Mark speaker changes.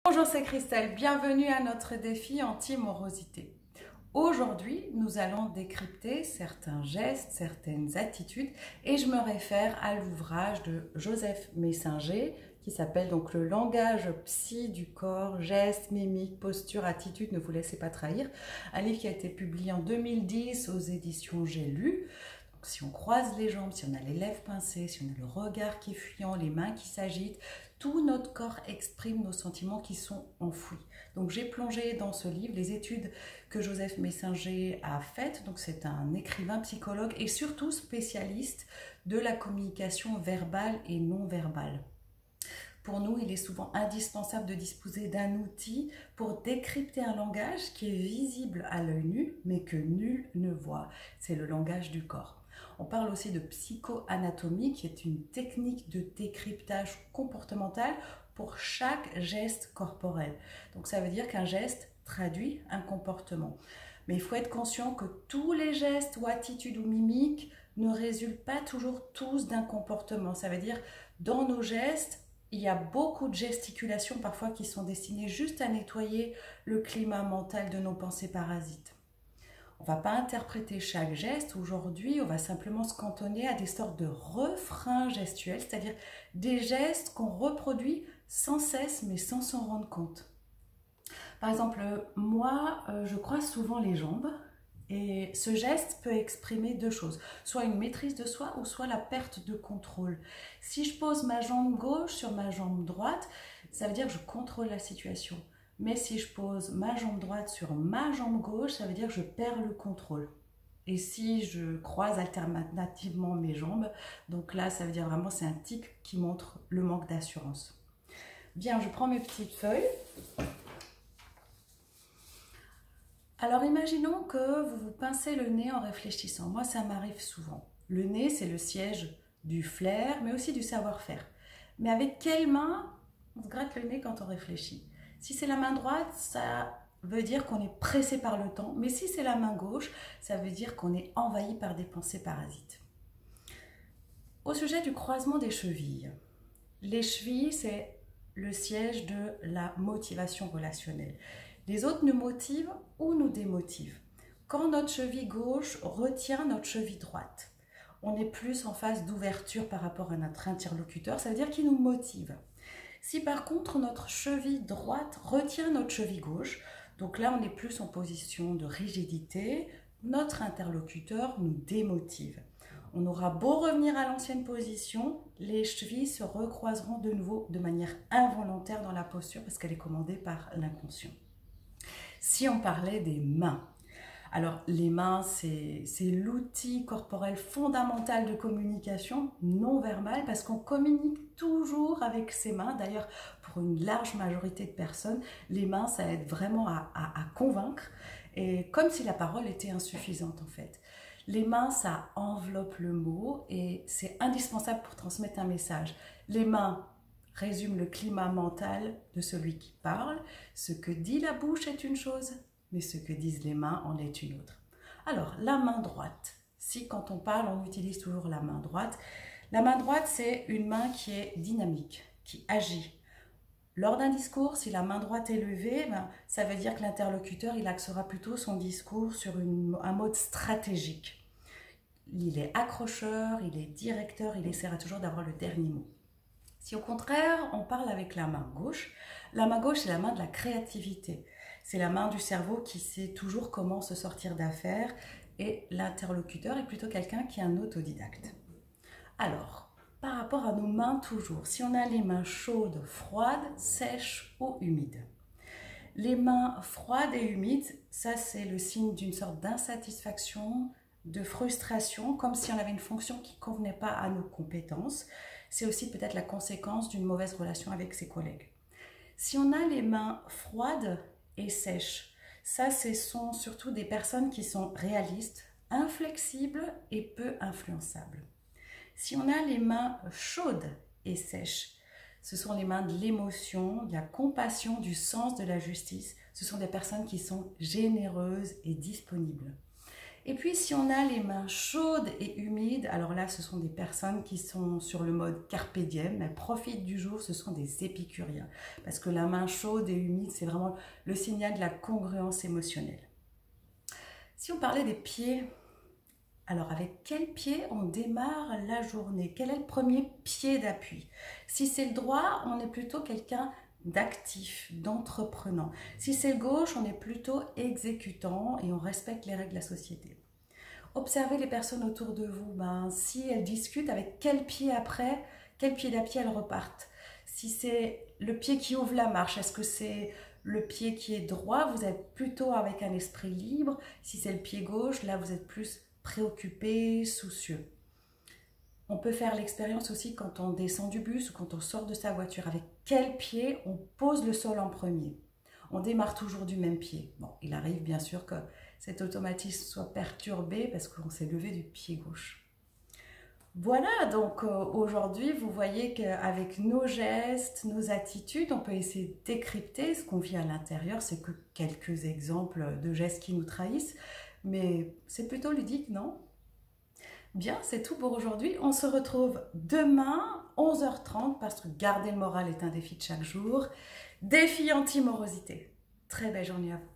Speaker 1: Bonjour, c'est Christelle, bienvenue à notre défi anti-morosité. Aujourd'hui, nous allons décrypter certains gestes, certaines attitudes et je me réfère à l'ouvrage de Joseph Messinger qui s'appelle donc Le langage psy du corps, gestes, mimiques, postures, attitudes, ne vous laissez pas trahir. Un livre qui a été publié en 2010 aux éditions J'ai lu. Donc, si on croise les jambes, si on a les lèvres pincées, si on a le regard qui est fuyant, les mains qui s'agitent, tout notre corps exprime nos sentiments qui sont enfouis. Donc j'ai plongé dans ce livre les études que Joseph Messinger a faites. Donc c'est un écrivain, psychologue et surtout spécialiste de la communication verbale et non verbale. Pour nous, il est souvent indispensable de disposer d'un outil pour décrypter un langage qui est visible à l'œil nu, mais que nul ne voit. C'est le langage du corps. On parle aussi de psychoanatomie, qui est une technique de décryptage comportemental pour chaque geste corporel. Donc ça veut dire qu'un geste traduit un comportement. Mais il faut être conscient que tous les gestes ou attitudes ou mimiques ne résultent pas toujours tous d'un comportement. Ça veut dire dans nos gestes, il y a beaucoup de gesticulations parfois qui sont destinées juste à nettoyer le climat mental de nos pensées parasites. On ne va pas interpréter chaque geste. Aujourd'hui, on va simplement se cantonner à des sortes de refrains gestuels, c'est-à-dire des gestes qu'on reproduit sans cesse mais sans s'en rendre compte. Par exemple, moi, je croise souvent les jambes et ce geste peut exprimer deux choses, soit une maîtrise de soi ou soit la perte de contrôle. Si je pose ma jambe gauche sur ma jambe droite, ça veut dire que je contrôle la situation. Mais si je pose ma jambe droite sur ma jambe gauche, ça veut dire que je perds le contrôle. Et si je croise alternativement mes jambes, donc là, ça veut dire vraiment c'est un tic qui montre le manque d'assurance. Bien, je prends mes petites feuilles. Alors imaginons que vous vous pincez le nez en réfléchissant. Moi, ça m'arrive souvent. Le nez, c'est le siège du flair, mais aussi du savoir-faire. Mais avec quelle main on se gratte le nez quand on réfléchit? Si c'est la main droite, ça veut dire qu'on est pressé par le temps. Mais si c'est la main gauche, ça veut dire qu'on est envahi par des pensées parasites. Au sujet du croisement des chevilles. Les chevilles, c'est le siège de la motivation relationnelle. Les autres nous motivent ou nous démotivent. Quand notre cheville gauche retient notre cheville droite, on est plus en phase d'ouverture par rapport à notre interlocuteur, ça veut dire qu'il nous motive. Si par contre notre cheville droite retient notre cheville gauche, donc là on est plus en position de rigidité, notre interlocuteur nous démotive. On aura beau revenir à l'ancienne position, les chevilles se recroiseront de nouveau de manière involontaire dans la posture parce qu'elle est commandée par l'inconscient. Si on parlait des mains, alors les mains c'est l'outil corporel fondamental de communication non verbale parce qu'on communique toujours avec ses mains. D'ailleurs pour une large majorité de personnes, les mains ça aide vraiment à convaincre et comme si la parole était insuffisante en fait. Les mains ça enveloppe le mot et c'est indispensable pour transmettre un message. Les mains résume le climat mental de celui qui parle. Ce que dit la bouche est une chose, mais ce que disent les mains en est une autre. Alors, la main droite. Si quand on parle, on utilise toujours la main droite. La main droite, c'est une main qui est dynamique, qui agit. Lors d'un discours, si la main droite est levée, ça veut dire que l'interlocuteur, il axera plutôt son discours sur un mode stratégique. Il est accrocheur, il est directeur, il essaiera toujours d'avoir le dernier mot. Si au contraire, on parle avec la main gauche c'est la main de la créativité. C'est la main du cerveau qui sait toujours comment se sortir d'affaires et l'interlocuteur est plutôt quelqu'un qui est un autodidacte. Alors, par rapport à nos mains toujours, si on a les mains chaudes, froides, sèches ou humides. Les mains froides et humides, ça c'est le signe d'une sorte d'insatisfaction, de frustration, comme si on avait une fonction qui ne convenait pas à nos compétences. C'est aussi peut-être la conséquence d'une mauvaise relation avec ses collègues. Si on a les mains froides et sèches, ça ce sont surtout des personnes qui sont réalistes, inflexibles et peu influençables. Si on a les mains chaudes et sèches, ce sont les mains de l'émotion, de la compassion, du sens de la justice. Ce sont des personnes qui sont généreuses et disponibles. Et puis si on a les mains chaudes et humides, alors là ce sont des personnes qui sont sur le mode carpe diem, elles profitent du jour, ce sont des épicuriens. Parce que la main chaude et humide, c'est vraiment le signal de la congruence émotionnelle. Si on parlait des pieds, alors avec quel pied on démarre la journée? Quel est le premier pied d'appui? Si c'est le droit, on est plutôt quelqu'un d'actif, d'entreprenant. Si c'est le gauche, on est plutôt exécutant et on respecte les règles de la société. Observez les personnes autour de vous. Si elles discutent, avec quel pied après, quel pied d'appui elles repartent? Si c'est le pied qui ouvre la marche, est-ce que c'est le pied qui est droit? Vous êtes plutôt avec un esprit libre. Si c'est le pied gauche, là vous êtes plus préoccupé, soucieux. On peut faire l'expérience aussi quand on descend du bus ou quand on sort de sa voiture. Avec quel pied on pose le sol en premier? On démarre toujours du même pied. Bon, il arrive bien sûr que cet automatisme soit perturbé parce qu'on s'est levé du pied gauche. Voilà, donc aujourd'hui, vous voyez qu'avec nos gestes, nos attitudes, on peut essayer de décrypter ce qu'on vit à l'intérieur. C'est que quelques exemples de gestes qui nous trahissent, mais c'est plutôt ludique, non? Bien, c'est tout pour aujourd'hui. On se retrouve demain, 11h30, parce que garder le moral est un défi de chaque jour. Défi anti-morosité. Très belle journée à vous.